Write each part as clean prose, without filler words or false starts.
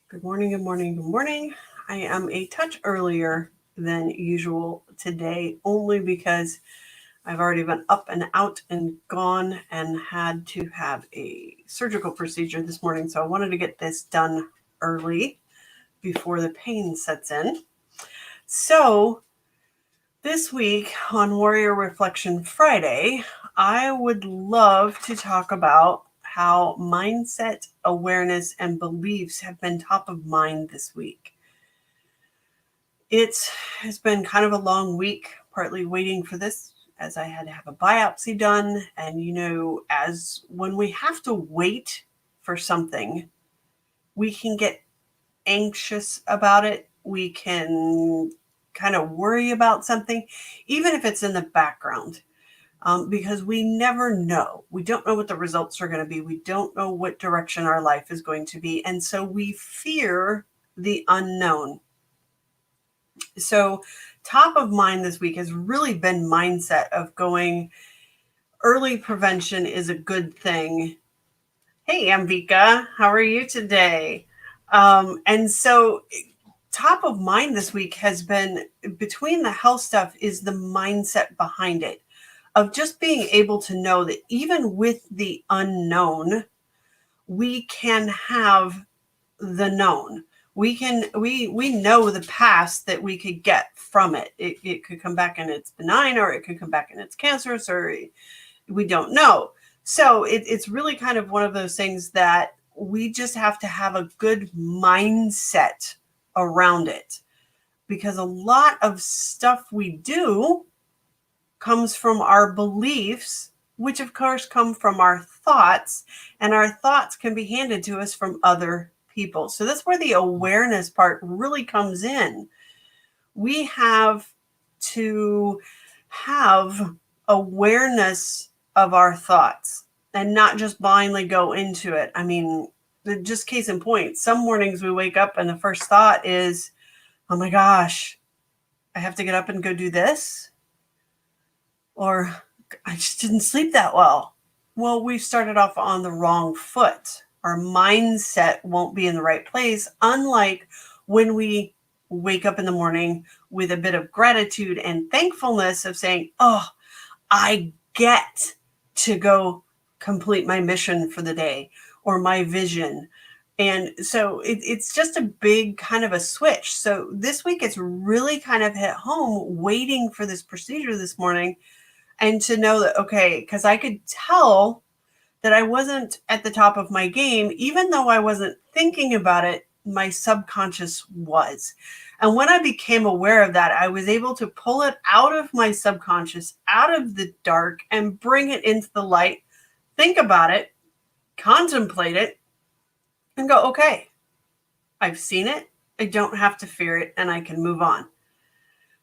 Good morning, good morning, good morning. I am a touch earlier than usual today, only because I've already been up and out and gone and had to have a surgical procedure this morning. So I wanted to get this done early before the pain sets in. So this week on Warrior Reflection Friday, I would love to talk about how mindset, awareness, and beliefs have been top of mind this week. It has been kind of a long week, partly waiting for this as I had to have a biopsy done. And, as when we have to wait for something, we can get anxious about it. We can kind of worry about something, even if it's in the background, because we never know. We don't know what the results are going to be. We don't know what direction our life is going to be. And so we fear the unknown. So, top of mind this week has really been mindset of going early prevention is a good thing. Hey, Amvika, how are you today? And so, top of mind this week has been between the health stuff is the mindset behind it of just being able to know that even with the unknown, we can have the known. We know the past that we could get from it. It could come back and it's benign, or it could come back and it's cancerous, or we don't know. So it's really kind of one of those things that we just have to have a good mindset around it, because a lot of stuff we do comes from our beliefs, which of course come from our thoughts, and our thoughts can be handed to us from other people. So that's where the awareness part really comes in. We have to have awareness of our thoughts and not just blindly go into it. I mean, just case in point, some mornings we wake up and the first thought is, oh my gosh, I have to get up and go do this, or I just didn't sleep that well. Well, we've started off on the wrong foot. Our mindset won't be in the right place, unlike when we wake up in the morning with a bit of gratitude and thankfulness of saying, oh, I get to go complete my mission for the day or my vision. And so it's just a big kind of a switch. So this week it's really kind of hit home waiting for this procedure this morning, and to know that, okay, because I could tell that I wasn't at the top of my game, even though I wasn't thinking about it, my subconscious was. And when I became aware of that, I was able to pull it out of my subconscious, out of the dark, and bring it into the light, think about it, contemplate it, and go, okay, I've seen it. I don't have to fear it, and I can move on.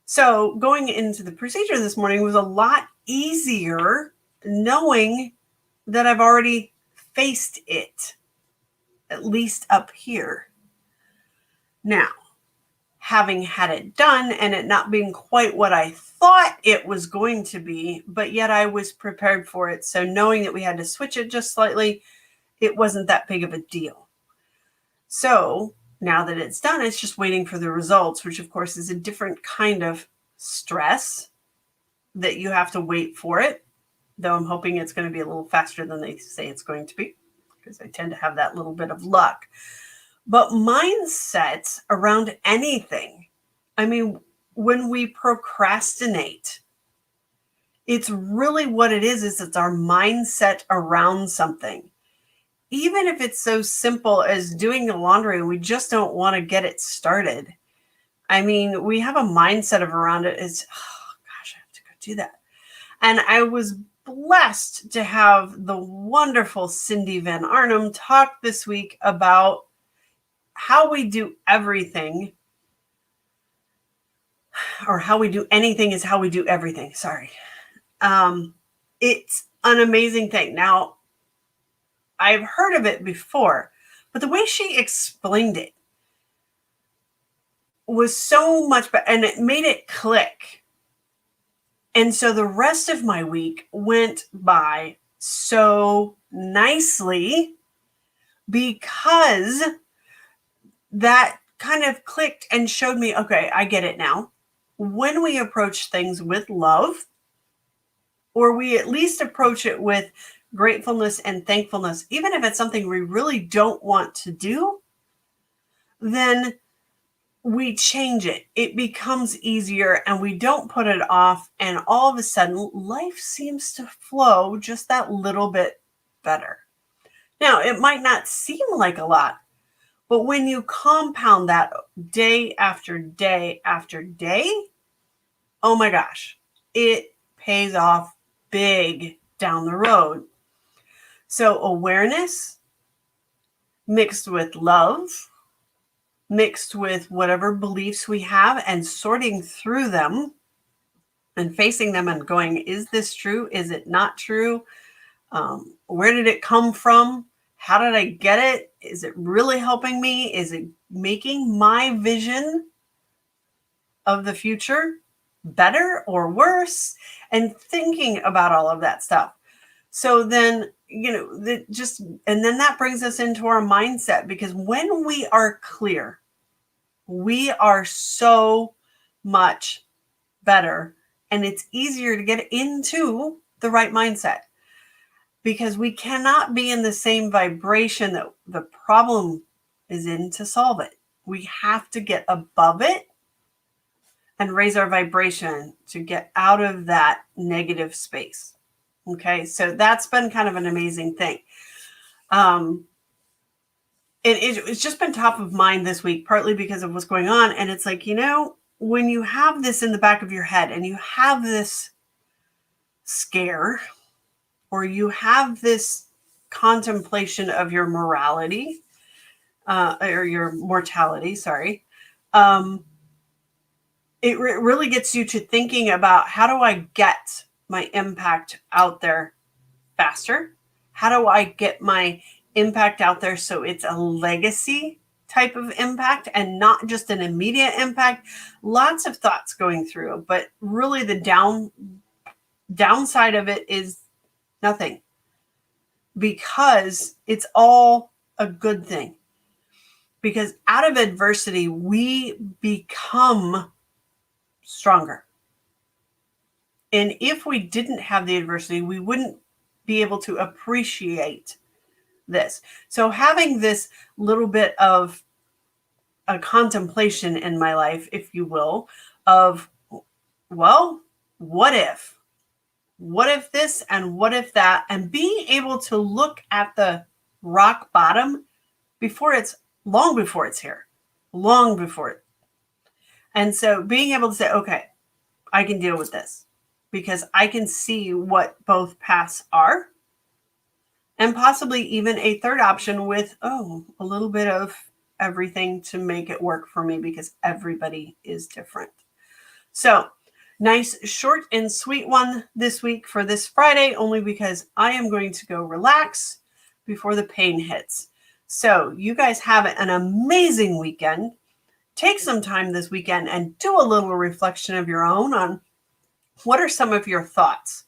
So going into the procedure this morning was a lot easier knowing that I've already faced it, at least up here. Now, having had it done and it not being quite what I thought it was going to be, but yet I was prepared for it. So knowing that we had to switch it just slightly, it wasn't that big of a deal. So now that it's done, it's just waiting for the results, which of course is a different kind of stress that you have to wait for it, though I'm hoping it's going to be a little faster than they say it's going to be, because I tend to have that little bit of luck. But mindsets around anything, I mean, when we procrastinate, it's really what it is it's our mindset around something. Even if it's so simple as doing the laundry and we just don't want to get it started. I mean, we have a mindset of around it is, oh gosh, I have to go do that. And I was blessed to have the wonderful Cindy Van Arnhem talk this week about how we do everything, or how we do anything is how we do everything. Sorry. It's an amazing thing. Now, I've heard of it before, but the way she explained it was so much better, and it made it click. And so the rest of my week went by so nicely, because that kind of clicked and showed me, okay, I get it now. When we approach things with love, or we at least approach it with gratefulness and thankfulness, even if it's something we really don't want to do, then we change it. It becomes easier and we don't put it off. And all of a sudden, life seems to flow just that little bit better. Now, it might not seem like a lot, but when you compound that day after day after day, oh my gosh, it pays off big down the road. So awareness mixed with love, mixed with whatever beliefs we have, and sorting through them and facing them and going, is this true? Is it not true? Where did it come from? How did I get it? Is it really helping me? Is it making my vision of the future better or worse? And thinking about all of that stuff. So then, and then that brings us into our mindset, because when we are clear, we are so much better, and it's easier to get into the right mindset, because we cannot be in the same vibration that the problem is in to solve it. We have to get above it and raise our vibration to get out of that negative space. Okay, so that's been kind of an amazing thing. It's just been top of mind this week, partly because of what's going on. And it's like, when you have this in the back of your head and you have this scare, or you have this contemplation of your morality, or your mortality, sorry, it really gets you to thinking about, how do I get my impact out there faster? How do I get my impact out there so it's a legacy type of impact and not just an immediate impact? Lots of thoughts going through, but really the downside of it is nothing, because it's all a good thing. Because out of adversity, we become stronger. And if we didn't have the adversity, we wouldn't be able to appreciate this. So having this little bit of a contemplation in my life, if you will, of, well, what if? What if this and what if that? And being able to look at the rock bottom long before it's here, long before it. And so being able to say, okay, I can deal with this, because I can see what both paths are, and possibly even a third option with, a little bit of everything to make it work for me, because everybody is different. So nice, short and sweet one this week for this Friday, only because I am going to go relax before the pain hits. So you guys have an amazing weekend. Take some time this weekend and do a little reflection of your own on, what are some of your thoughts?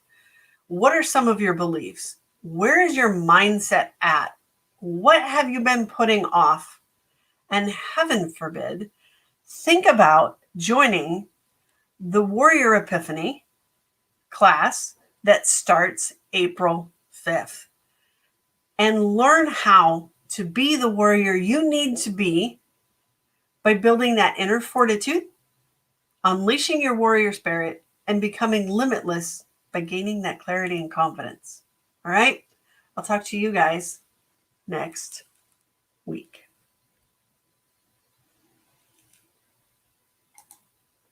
What are some of your beliefs? Where is your mindset at? What have you been putting off? And heaven forbid, think about joining the Warrior Epiphany class that starts April 5th, and learn how to be the warrior you need to be by building that inner fortitude, unleashing your warrior spirit, and becoming limitless by gaining that clarity and confidence. All right. I'll talk to you guys next